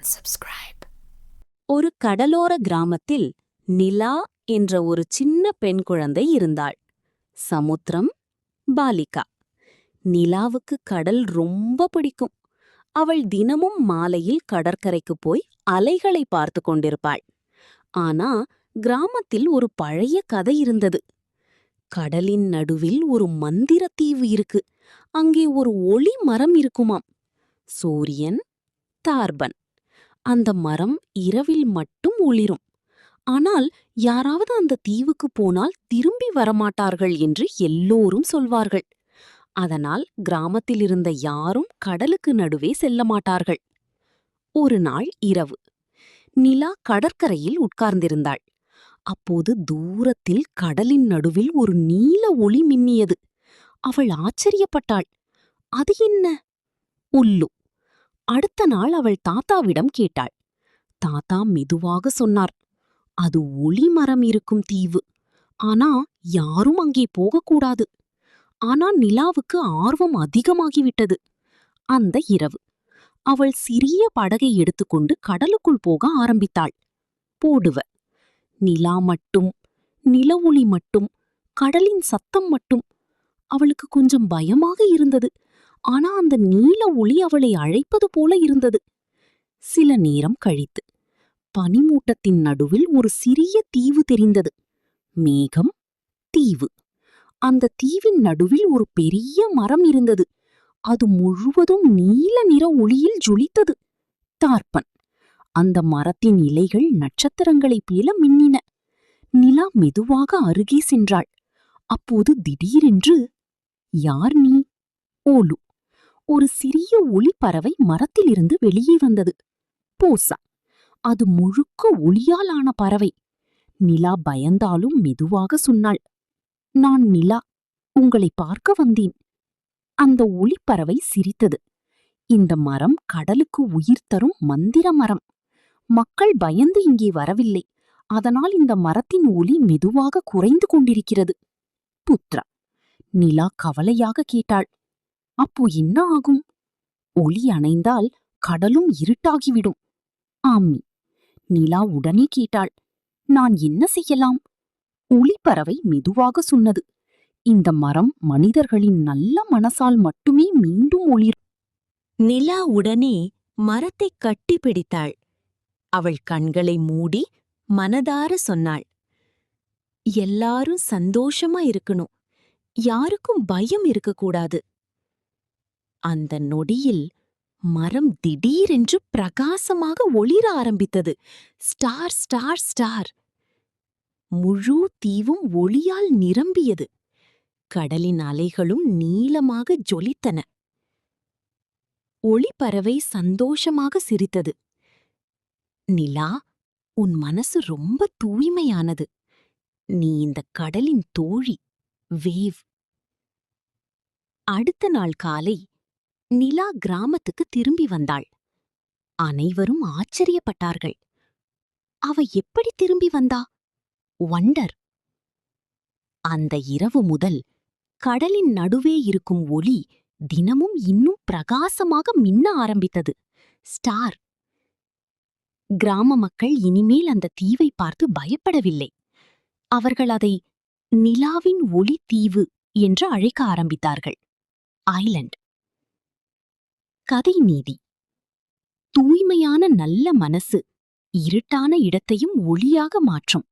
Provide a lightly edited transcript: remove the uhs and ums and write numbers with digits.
subscribe. ஒரு கடலோர கிராமத்தில் நிலா என்ற ஒரு சின்ன பெண் குழந்தை இருந்தாள். சமுத்திரம், பாலிகா. நிலாவுக்கு கடல் ரொம்ப பிடிக்கும். அவள் தினமும் மாலையில் கடற்கரைக்கு போய் அலைகளை பார்த்து கொண்டிருப்பாள். ஆனா கிராமத்தில் ஒரு பழைய கதை இருந்தது. கடலின் நடுவில் ஒரு மந்திர தீவு இருக்கு. அங்கே ஒரு ஒளி மரம் இருக்குமாம். சூரியன், தார்பன். அந்த மரம் இரவில் மட்டும் ஒளிரும். ஆனால் யாராவது அந்த தீவுக்கு போனால் திரும்பி வரமாட்டார்கள் என்று எல்லோரும் சொல்வார்கள். அதனால் கிராமத்தில் இருந்த யாரும் கடலுக்கு நடுவே செல்ல மாட்டார்கள். ஒரு நாள் இரவு நிலா கடற்கரையில் உட்கார்ந்திருந்தாள். அப்போது தூரத்தில் கடலின் நடுவில் ஒரு நீல ஒளி மின்னியது. அவள் ஆச்சரியப்பட்டாள். அது என்ன? உள்ளு. அடுத்த நாள் அவள் தாத்தாவிடம் கேட்டாள். தாத்தா மெதுவாக சொன்னார், அது ஒளிமரம் இருக்கும் தீவு. ஆனா யாரும் அங்கே போகக்கூடாது. ஆனா நிலாவுக்கு ஆர்வம் அதிகமாகிவிட்டது. அந்த இரவு அவள் சிறிய படகை எடுத்துக்கொண்டு கடலுக்குள் போக ஆரம்பித்தாள். போடுவ. நிலா மட்டும், நில ஒளி மட்டும், கடலின் சத்தம் மட்டும். அவளுக்கு கொஞ்சம் பயமாக இருந்தது. ஆனா அந்த நீல ஒளி அவளை அழைப்பது போல இருந்தது. சில நேரம் கழித்து பனிமூட்டத்தின் நடுவில் ஒரு சிறிய தீவு தெரிந்தது. மேகம், தீவு. அந்த தீவின் நடுவில் ஒரு பெரிய மரம் இருந்தது. அது முழுவதும் நீல நிற ஒளியில் ஜொலித்தது. தார்பன். அந்த மரத்தின் இலைகள் நட்சத்திரங்களைப் போல மின்னின. நிலா மெதுவாக அருகே சென்றாள். அப்போது திடீரென்று, யார் நீ? ஓலு. ஒரு சிறிய ஒளிப்பறவை மரத்திலிருந்து வெளியே வந்தது. பூசா. அது முழுக்க ஒளியால் ஆன பறவை. நிலா பயந்தாலும் மெதுவாக சொன்னாள், நான் நிலா, உங்களை பார்க்க வந்தேன். அந்த ஒளிப்பறவை சிரித்தது. இந்த மரம் கடலுக்கு உயிர் தரும் மந்திர மரம். மக்கள் பயந்து இங்கே வரவில்லை. அதனால் இந்த மரத்தின் ஒளி மெதுவாக குறைந்து கொண்டிருக்கிறது. புத்ரா. நிலா கவலையாக கேட்டாள், அப்போ என்ன ஆகும்? ஒளி அணைந்தால் கடலும் இருட்டாகிவிடும். ஆம்மி. நிலா உடனே கேட்டாள், நான் என்ன செய்யலாம்? ஒளிப்பறவை மெதுவாக சொன்னது, இந்த மரம் மனிதர்களின் நல்ல மனசால் மட்டுமே மீண்டும் ஒளிரும். நிலா உடனே மரத்தை கட்டி பிடித்தாள். அவள் கண்களை மூடி மனதார சொன்னாள், எல்லாரும் சந்தோஷமா இருக்கணும். யாருக்கும் பயம் இருக்கக்கூடாது. அந்த நொடியில் மரம் திடீரென்று பிரகாசமாக ஒளிர ஆரம்பித்தது. Star, star, star. முழு தீவும் ஒளியால் நிரம்பியது. கடலின் அலைகளும் நீலமாக ஜொலித்தன. ஒளிப்பறவை சந்தோஷமாக சிரித்தது. நிலா, உன் மனசு ரொம்ப தூய்மையானது. நீ இந்த கடலின் தோழி, வேவ். அடுத்த நாள் காலை நிலா கிராமத்துக்கு திரும்பி வந்தாள். அனைவரும் ஆச்சரியப்பட்டார்கள். அவ எப்படி திரும்பி வந்தா? வண்டர். அந்த இரவு முதல் கடலின் நடுவே இருக்கும் ஒளி தினமும் இன்னும் பிரகாசமாக மின்ன ஆரம்பித்தது. ஸ்டார். கிராம மக்கள் இனிமேல் அந்த தீவை பார்த்து பயப்படவில்லை. அவர்கள் அதை நிலாவின் ஒளி தீவு என்று அழைக்க ஆரம்பித்தார்கள். ஐலண்ட். கதை நீதி. தூய்மையான நல்ல மனசு இருட்டான இடத்தையும் ஒளியாக மாற்றும்.